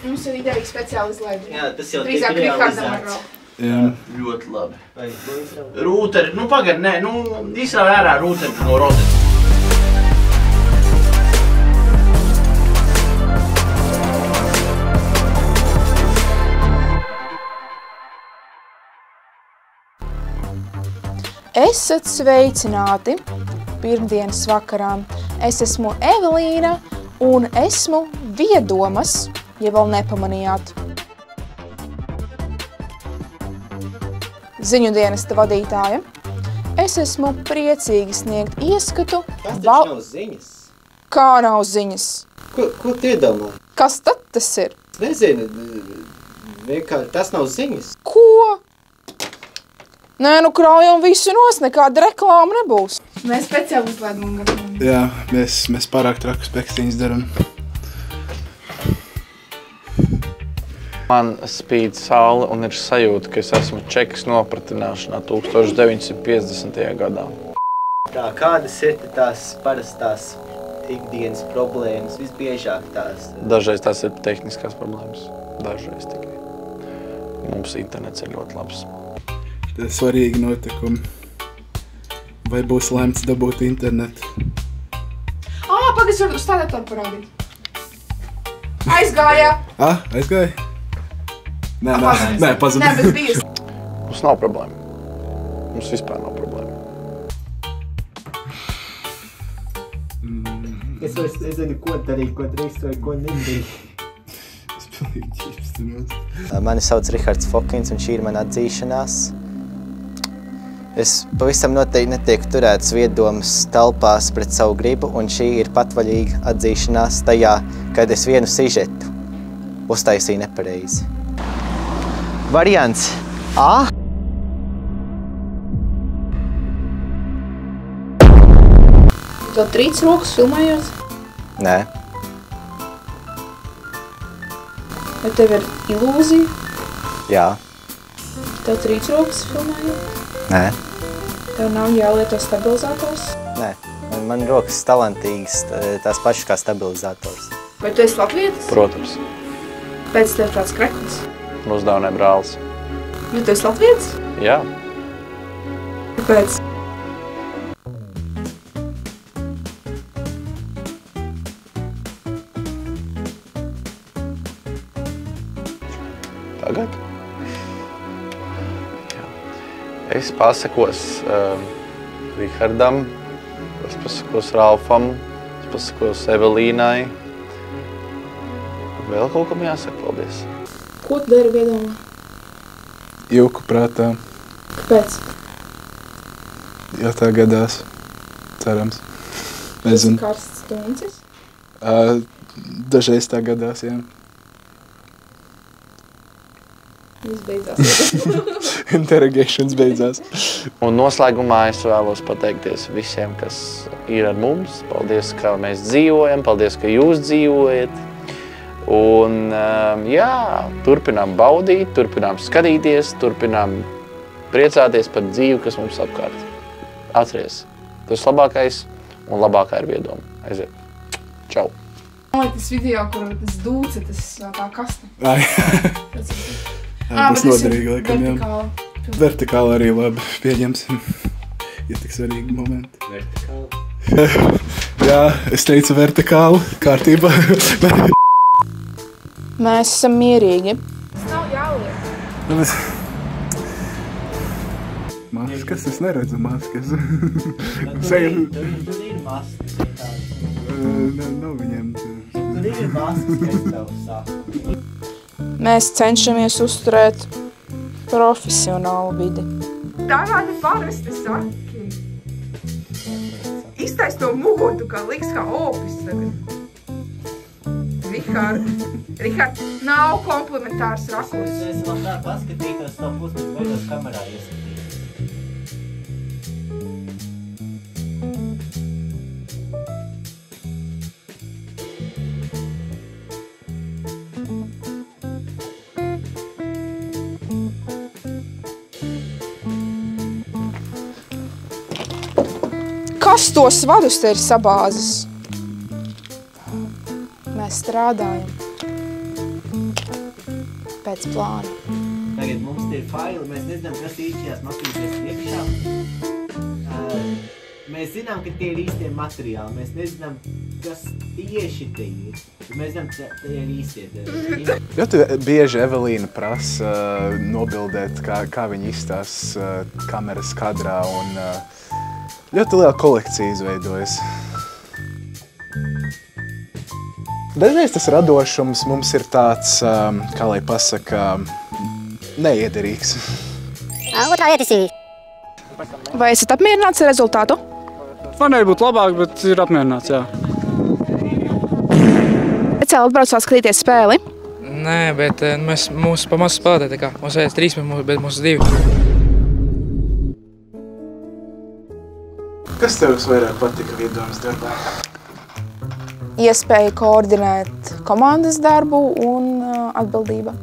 Mums ir ideja speciāli izlaidīt. Jā, tas jau tiek realizēts. Jā. Ļoti labi. Rūteri, nu pagad, nē, nu izrauj ārā rūteri no rozetes. Esat sveicināti pirmdienas vakarā. Es esmu Evelīna un esmu Viedomas, ja vēl nepamanījāt. Ziņu dienesta vadītāja. Es esmu priecīgi sniegt ieskatu. Tas taču nav ziņas. Kā nav ziņas? Ko tu iedomā? Kas tad tas ir? Es nezinu, vienkārši tas nav ziņas. Ko? Nē, nu kraujam visu nos, nekāda reklāma nebūs. Mēs speciāli uzlaidām garām. Jā, mēs pārāk trakus pekstiņas daram. Man spīd saule un ir sajūta, ka es esmu Čekas nopratināšanā 1950. gadā. Kādas ir tās parastās ikdienas problēmas, visbiežāk tās? Dažreiz tās ir tehniskās problēmas, dažreiz tikai. Mums internets ir ļoti labs. Tā ir svarīgi notikumi. Vai būs lemts dabūt internetu? Pagads var uz tā datoru parādīt. Aizgāja! Aizgāja? Nē, pazudu. Nē, bet bijis. Mums nav problēma. Mums vispār nav problēma. Es vairs nezinu, ko darīt, ko drīkst vai ko nedrīkst. Es pilnīgi ķipstinos. Mani sauc Rihards Fokins un šī ir mana atzīšanās. Es pavisam noteikti netieku turēts Viedomas telpās pret savu gribu, un šī ir patvaļīga atzīšanās tajā, kad es vienu sižetu uztaisīju nepareizi. Variants A. Tev trīc rokas filmējos? Nē. Vai tev ir ilūzija? Jā. Tev trīc rokas filmējos? Nē. Tev nav jālieto stabilizators? Nē. Man rokas talantīgas, tās pašas kā stabilizators. Vai tu esi latvietis? Protams. Pēc tev tāds krekls? Uzdāvinē brālis. Jo tu esi latvietis? Jā. Kāpēc? Tagad? Es pasakos Rihardam, es pasakos Ralfam, es pasakos Evelīnai. Vēl kaut kam jāsaka paldies. Ko tu dari Viedomā? Jūku prātā. Kāpēc? Jā, tā gadās. Cerams. Tas ir karsts tuncis? Dažreiz tā gadās, jā. Viss beidzās. Interrogations beidzās. Un noslēgumā es vēlos pateikties visiem, kas ir ar mums. Paldies, ka mēs dzīvojam, paldies, ka jūs dzīvojat. Un jā, turpinām baudīt, turpinām skatīties, turpinām priecāties par dzīvi, kas mums apkārt. Atceries, tas labākais un labākā ir Viedoma. Aiziet. Čau. Tas video, kur tas dūce, tas tā kaste. Būs noderīgi, laikam, jā. Vertikāli arī labi pieņemsim. Ir tik svarīgi momenti. Vertikāli? Jā, es teicu vertikāli. Kārtībā. Mēs esam mierīgi. Tas nav jāliek. Maskas? Es neredzu maskas. Tur ir maskas. Nav viņiem. Tur ir maskas, ka es tev saku. Mēs cenšamies uzturēt profesionālu vidi. Tādi parasti saki. Iztais to mūdu, kā liks kā opis tagad. Rihard, nav komplementārs rakurs. Es man tā paskatītos to pusi, beidzot kamerā ieskatīt. Kas tos vadus te ir sabāzis? Mēs strādājam pēc plāna. Tagad mums ir faili, mēs nezinām, kas īstajās mašīnās iekšā. Mēs zinām, ka tie ir īstie materiāli, mēs nezinām, kas tieši te ir. Mēs zinām, ka tie ir īstie. Ļoti bieži Evelīna prasa nobildēt, kā viņa izstās kameras kadrā, un ļoti liela kolekcija izveidojas. Dažreiz tas radošums mums ir tāds, kā lai pasaka, neiederīgs. Otrā ietisīja. Vai esat apmierināts ar rezultātu? Varēja būt labāk, bet ir apmierināts, jā. Speciāli atbraucāt skatīties spēli? Nē, bet mēs mūsu pa mazu spēlētāji, tā kā mums vajag 3, bet mums 2. Kas tev visvairāk patika Vieddomas darbā? Iespēja koordinēt komandas darbu un atbildība.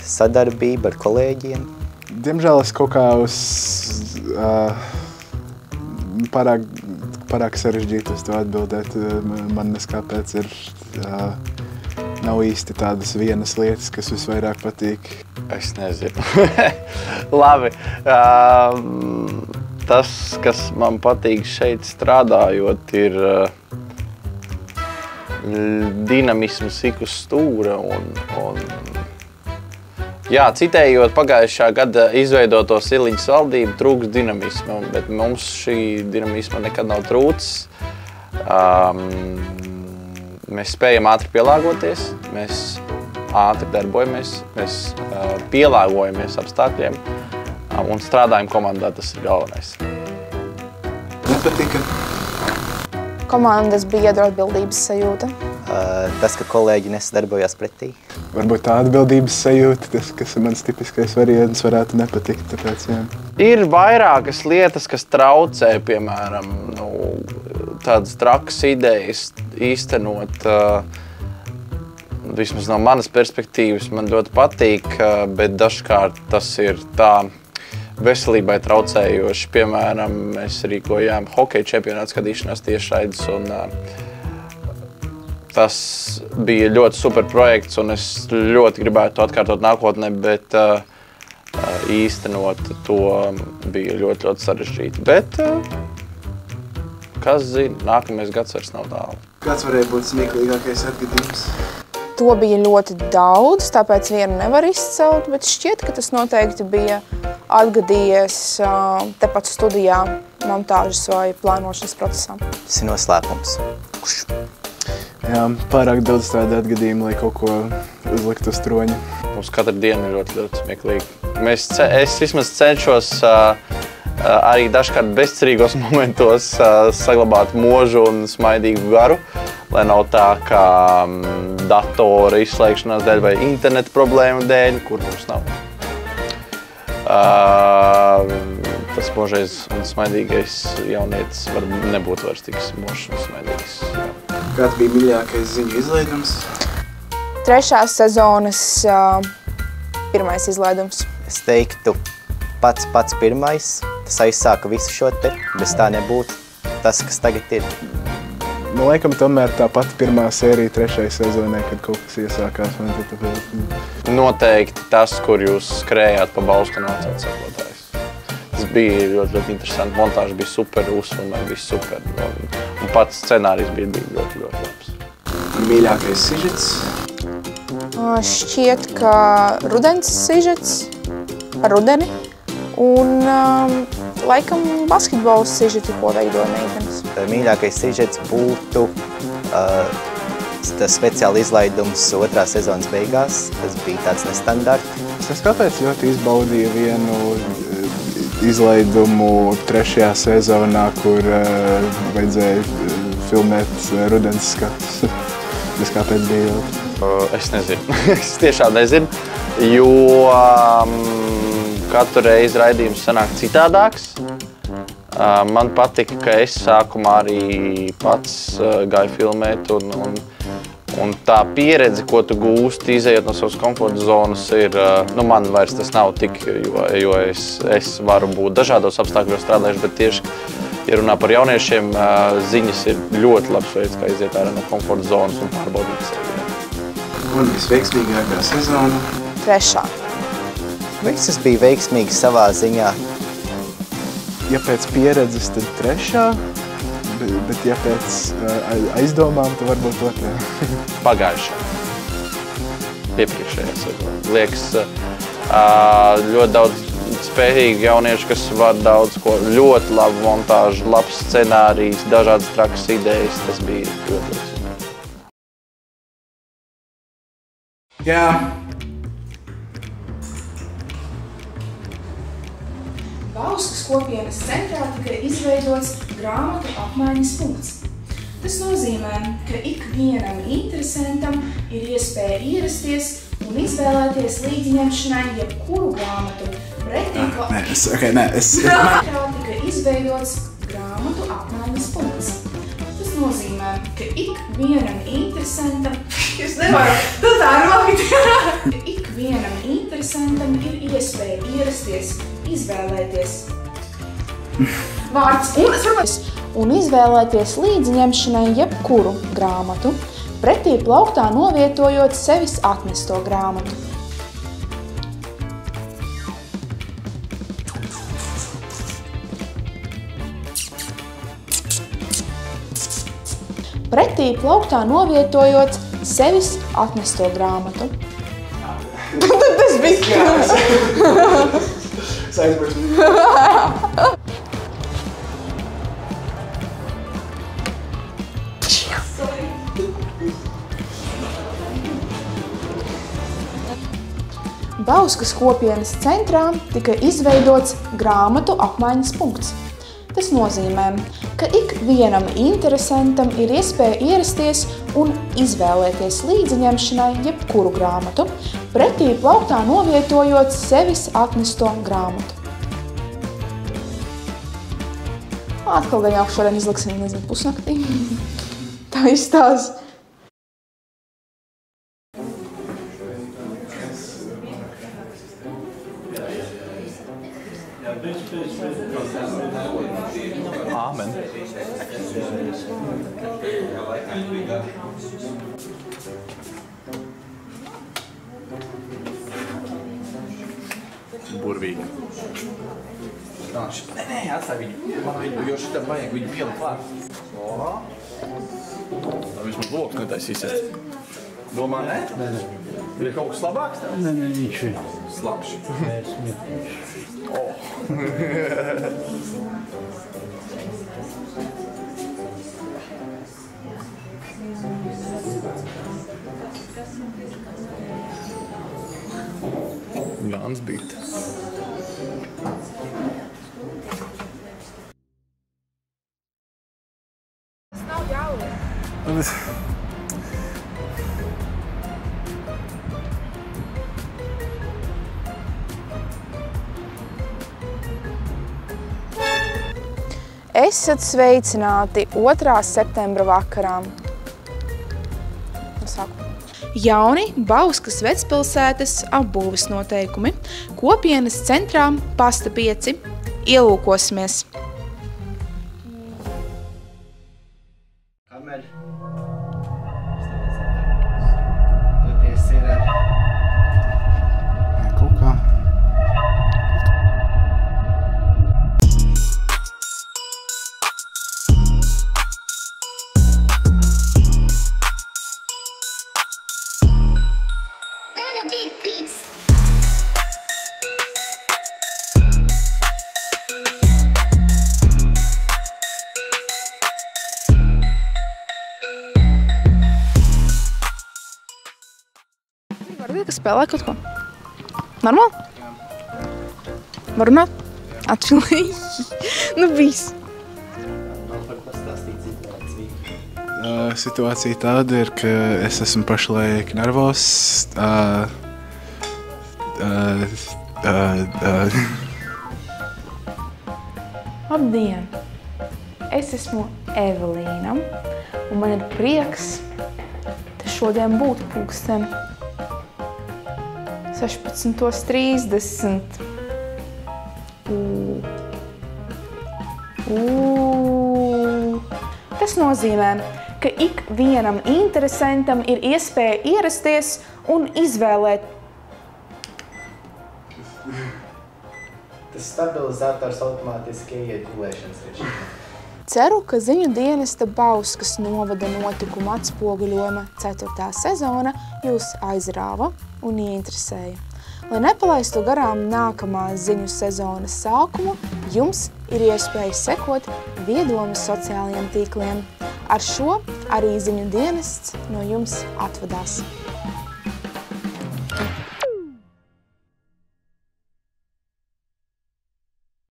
Sadarbība ar kolēģiem. Diemžēl es kaut kā uz pārāk sarežģīti uz to atbildēt. Man neskāpēc nav īsti tādas vienas lietas, kas visvairāk patīk. Es nezinu. Labi. Tas, kas man patīk šeit strādājot, ir dinamisms ik uz stūra un jā, citējot pagājušā gada izveidoto Siliņas valdību, trūks dinamisma, bet mums šī dinamisma nekad nav trūcis. Mēs spējam ātri pielāgoties, mēs ātri darbojamies, mēs pielāgojamies apstākļiem un strādājam komandā, tas ir galvenais. Nepatika? Komandas biedru atbildības sajūta. Tas, ka kolēģi nesadarbojās pretī. Varbūt tā atbildības sajūta, tas, kas ir mans tipiskais variants, varētu nepatikt, tāpēc, jā. Ir vairākas lietas, kas traucē, piemēram, tādas trakas idejas īstenot, vismaz no manas perspektīvas, man ļoti patīk, bet dažkārt tas ir tā veselībai traucējoši. Piemēram, mēs rīkojām hokeja čempionātu skatīšanās tiešraides, un tas bija ļoti super projekts, un es ļoti gribētu to atkārtot nākotnē, bet īstenot to bija ļoti sarežģīti. Bet, kas zina, nākamais gads vairs nav tālu. Kāds varēja būt smieklīgākais atgadījums? To bija ļoti daudz, tāpēc vienu nevar izcelt, bet šķiet, ka tas noteikti bija atgadījies tepat studijā, montāžas vai plānošanas procesā. Tas ir noslēpums. Jā, pārāk daudz tādu atgadījumu, lai kaut ko uzlikt uz troņa. Mums katru dienu ir ļoti smieklīgi. Es vismaz cenšos arī dažkārt bezcerīgos momentos saglabāt možu un smaidīgu garu, lai nav tā kā datora izslēgšanās dēļ vai interneta problēmu dēļ, kur mums nav. Tas možais un smaidīgais jaunietis var nebūt vairs tik mošs un smaidīgs. Kāds bija mīļākais ziņu izlaidums? 3. sezonas pirmais izlaidums. Es teiktu, pats pirmais, tas aizsāka visu šo te, bez tā nebūtu tas, kas tagad ir. Nu, laikam tomēr tā pati pirmā sērija 3. sezonē, kad kaut kas iesākās. Noteikti tas, kur jūs skrējāt pa balstu un vācāt sekotājus. Tas bija ļoti interesanti. Montāža bija super, uzfilmēja bija super. Un pats scenārijs bija ļoti labs. Mīļākais sižets? Šķiet, ka rudens sižets par rudeni. Un laikam basketbola sižeti, ko veidoja meitenes. Mīļākais sižets būtu tas speciāli izlaidums 2. sezonas beigās. Tas bija tāds nestandarts. Es kāpēc ļoti izbaudīju vienu izlaidumu 3. sezonā, kur vajadzēja filmēt rudens skatus. Es kāpēc bija ļoti? Es nezinu. Es tiešām nezinu, jo katru reizi raidījums sanāk citādāks. Man patika, ka es sākumā arī pats gāju filmēt, un tā pieredze, ko tu gūsti, izejot no savas komforta zonas, ir, man vairs tas nav tik, jo es varu būt dažādos apstākļos strādājuši, bet tieši, ja runā par jauniešiem, ziņas ir ļoti labs veids, kā iziet ārā no komforta zonas un pārbaudīt sevi. Un visveiksmīgākā sezona? 3. Visas bija veiksmīgas savā ziņā. Ja pēc pieredzes, tad 3. Bet ja pēc aizdomām, tad varbūt 2. Pagājušā. Iepriekšējā sezonā. Liekas, ļoti daudz spējīgi jaunieši, kas var daudz ko, ļoti labu montāžu, labs scenārijs, dažādas trakas idejas. Tas bija ļoti liels. Jā. Bauskas kopienas centrā tika izveidots grāmatu apmaiņas punkts. Tas nozīmē, ka ikvienam interesantam ir iespēja ierasties un izvēlēties līdziņemšanai jebkuru grāmatu. Centrā tika izveidots grāmatu apmaiņas punkts. Tas nozīmē, ka ikvienam interesantam... Jūs nevarat, tu tā rokt! Ikvienam interesantam ir iespēja ierasties, izvēlēties vārds un izvēlēties līdziņemšanai jebkuru grāmatu, pretī plauktā novietojot sevis atnesto grāmatu. Pretī plauktā novietojot sevis atnesto grāmatu. Tas bija Bauskas kopienas centrā tika izveidots grāmatu apmaiņas punkts. Tas nozīmē, ka ikvienam interesantam ir iespēja ierasties un izvēlēties līdziņemšanai jebkuru grāmatu, pretī plauktā novietojot sevis atnesto grāmatu. Atkal gan jau šodien izliksim, nezinu, pusnaktī. Tā izstāsta. Āmen. Burvīgi. Nē, atstāj viņu. Man viņu, jo šitam vajag viņu pielikt klāt. Vismaz loks netaisīsies. Domā, ne? Nē. Ir kaut kas labāks tev? Nē, viņš ir Slabš. Gans bīt. Tas nav jāliek. Esat sveicināti 2. septembra vakarā. Jauni Bauskas vecpilsētas apbūves noteikumi. Kopienas centrā pasta 5. Ielūkosimies. Kamēr? Toties ir... Kaut kā. Varbūt, ka spēlē kaut ko? Normāli? Var runāt? Atfilēji. Nu, viss. Situācija tāda ir, ka es esmu pašlaik nervos. Labdien! Es esmu Evelīna, un man ir prieks te šodien būt pulksten 16:30. Tas nozīmē, ka ik vienam interesantam ir iespēja ierasties un izvēlēt. Tas stabilizators automātiski ieiet gulēšanas režīmā. Ceru, ka ziņu dienesta Bauskas novada notikumu atspoguļojuma 4. sezona jūs aizrāva un ieinteresēja. Lai nepalaistu garām nākamās ziņu sezonas sākumu, jums ir iespēja sekot Viedomas sociālajiem tīkliem. Ar šo arī ziņu dienests no jums atvadās.